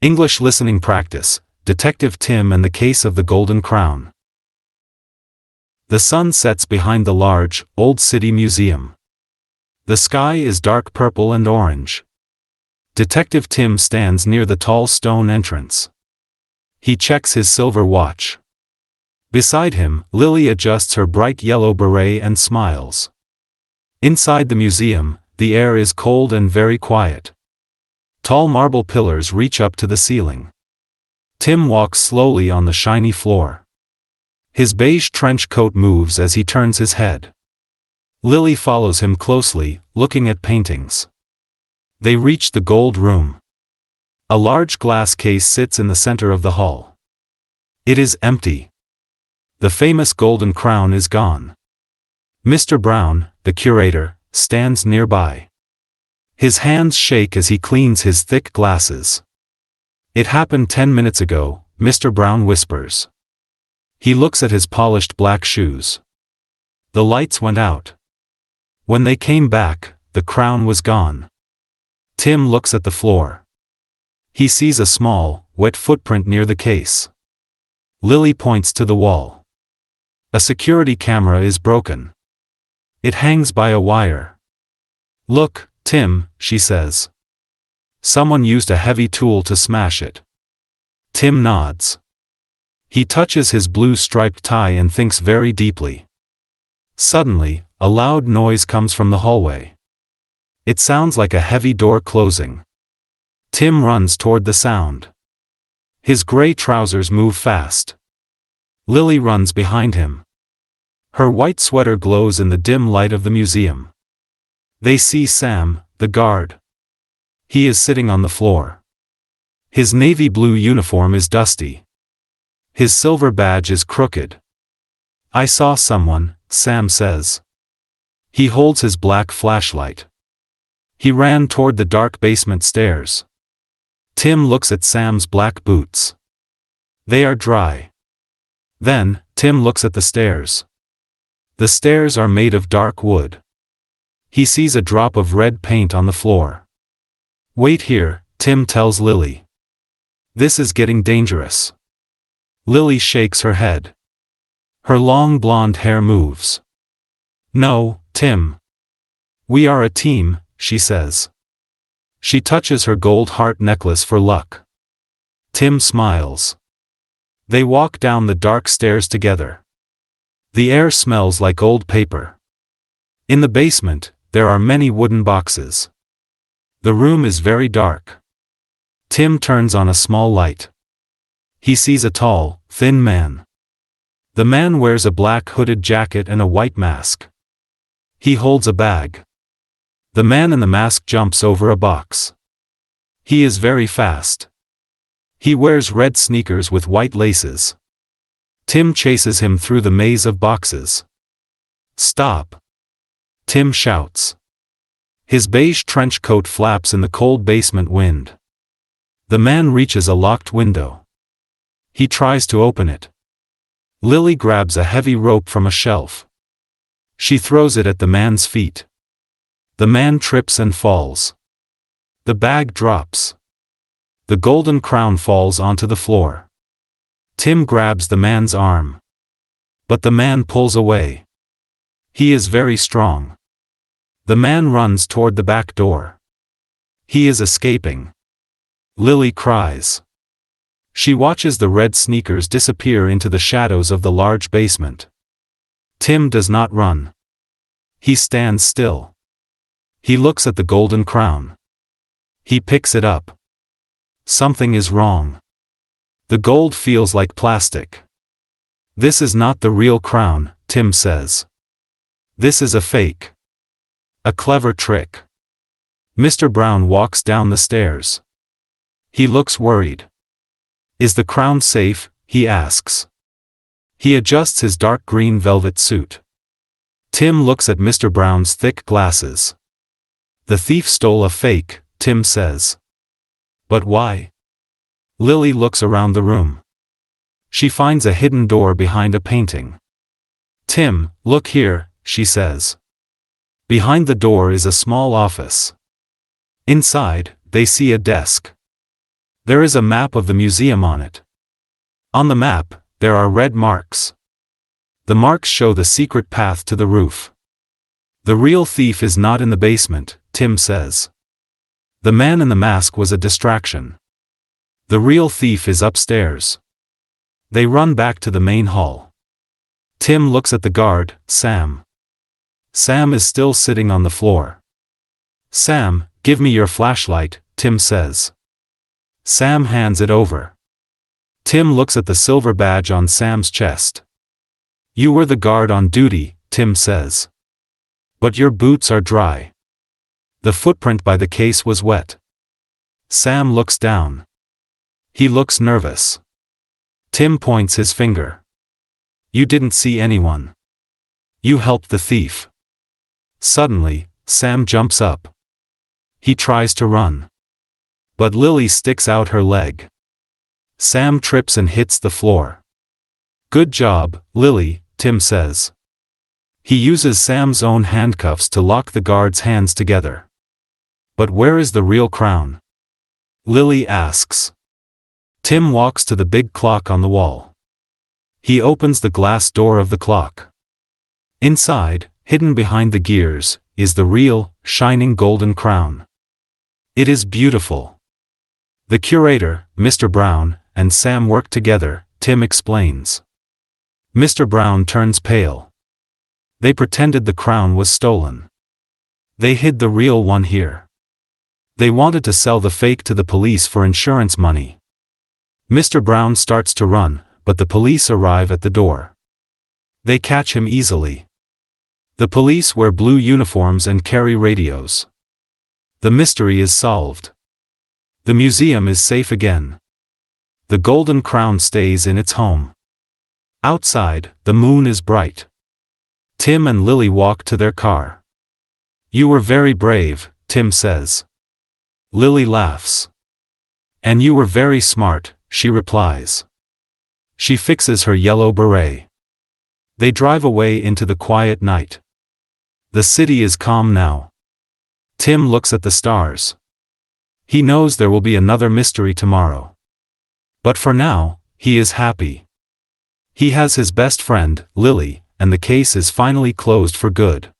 English listening practice, Detective Tim and the Case of the Golden Crown. The sun sets behind the large, old city museum. The sky is dark purple and orange. Detective Tim stands near the tall stone entrance. He checks his silver watch. Beside him, Lily adjusts her bright yellow beret and smiles. Inside the museum, the air is cold and very quiet. Tall marble pillars reach up to the ceiling. Tim walks slowly on the shiny floor. His beige trench coat moves as he turns his head. Lily follows him closely, looking at paintings. They reach the gold room. A large glass case sits in the center of the hall. It is empty. The famous golden crown is gone. Mr. Brown, the curator, stands nearby. His hands shake as he cleans his thick glasses. "It happened 10 minutes ago," Mr. Brown whispers. He looks at his polished black shoes. The lights went out. When they came back, the crown was gone. Tim looks at the floor. He sees a small, wet footprint near the case. Lily points to the wall. A security camera is broken. It hangs by a wire. "Look, Tim," she says. "Someone used a heavy tool to smash it." Tim nods. He touches his blue striped tie and thinks very deeply. Suddenly, a loud noise comes from the hallway. It sounds like a heavy door closing. Tim runs toward the sound. His gray trousers move fast. Lily runs behind him. Her white sweater glows in the dim light of the museum. They see Sam, the guard. He is sitting on the floor. His navy blue uniform is dusty. His silver badge is crooked. "I saw someone," Sam says. He holds his black flashlight. He ran toward the dark basement stairs. Tim looks at Sam's black boots. They are dry. Then, Tim looks at the stairs. The stairs are made of dark wood. He sees a drop of red paint on the floor. "Wait here," Tim tells Lily. "This is getting dangerous." Lily shakes her head. Her long blonde hair moves. "No, Tim. We are a team," she says. She touches her gold heart necklace for luck. Tim smiles. They walk down the dark stairs together. The air smells like old paper. In the basement, there are many wooden boxes. The room is very dark. Tim turns on a small light. He sees a tall, thin man. The man wears a black hooded jacket and a white mask. He holds a bag. The man in the mask jumps over a box. He is very fast. He wears red sneakers with white laces. Tim chases him through the maze of boxes. "Stop!" Tim shouts. His beige trench coat flaps in the cold basement wind. The man reaches a locked window. He tries to open it. Lily grabs a heavy rope from a shelf. She throws it at the man's feet. The man trips and falls. The bag drops. The golden crown falls onto the floor. Tim grabs the man's arm. But the man pulls away. He is very strong. The man runs toward the back door. He is escaping. Lily cries. She watches the red sneakers disappear into the shadows of the large basement. Tim does not run. He stands still. He looks at the golden crown. He picks it up. Something is wrong. The gold feels like plastic. "This is not the real crown," Tim says. "This is a fake. A clever trick." Mr. Brown walks down the stairs. He looks worried. "Is the crown safe?" he asks. He adjusts his dark green velvet suit. Tim looks at Mr. Brown's thick glasses. "The thief stole a fake," Tim says. "But why?" Lily looks around the room. She finds a hidden door behind a painting. "Tim, look here," she says. Behind the door is a small office. Inside, they see a desk. There is a map of the museum on it. On the map, there are red marks. The marks show the secret path to the roof. The real thief is not in the basement, Tim says. The man in the mask was a distraction. The real thief is upstairs. They run back to the main hall. Tim looks at the guard, Sam. Sam is still sitting on the floor. Sam, give me your flashlight, Tim says. Sam hands it over. Tim looks at the silver badge on Sam's chest. You were the guard on duty, Tim says. But your boots are dry. The footprint by the case was wet. Sam looks down. He looks nervous. Tim points his finger. You didn't see anyone. You helped the thief. Suddenly, Sam jumps up. He tries to run. But Lily sticks out her leg. Sam trips and hits the floor. Good job, Lily, Tim says. He uses Sam's own handcuffs to lock the guard's hands together. But where is the real crown? Lily asks. Tim walks to the big clock on the wall. He opens the glass door of the clock. Inside, hidden behind the gears, is the real, shining golden crown. It is beautiful. The curator, Mr. Brown, and Sam work together, Tim explains. Mr. Brown turns pale. They pretended the crown was stolen. They hid the real one here. They wanted to sell the fake to the police for insurance money. Mr. Brown starts to run, but the police arrive at the door. They catch him easily. The police wear blue uniforms and carry radios. The mystery is solved. The museum is safe again. The golden crown stays in its home. Outside, the moon is bright. Tim and Lily walk to their car. You were very brave, Tim says. Lily laughs. And you were very smart, she replies. She fixes her yellow beret. They drive away into the quiet night. The city is calm now. Tim looks at the stars. He knows there will be another mystery tomorrow. But for now, he is happy. He has his best friend, Lily, and the case is finally closed for good.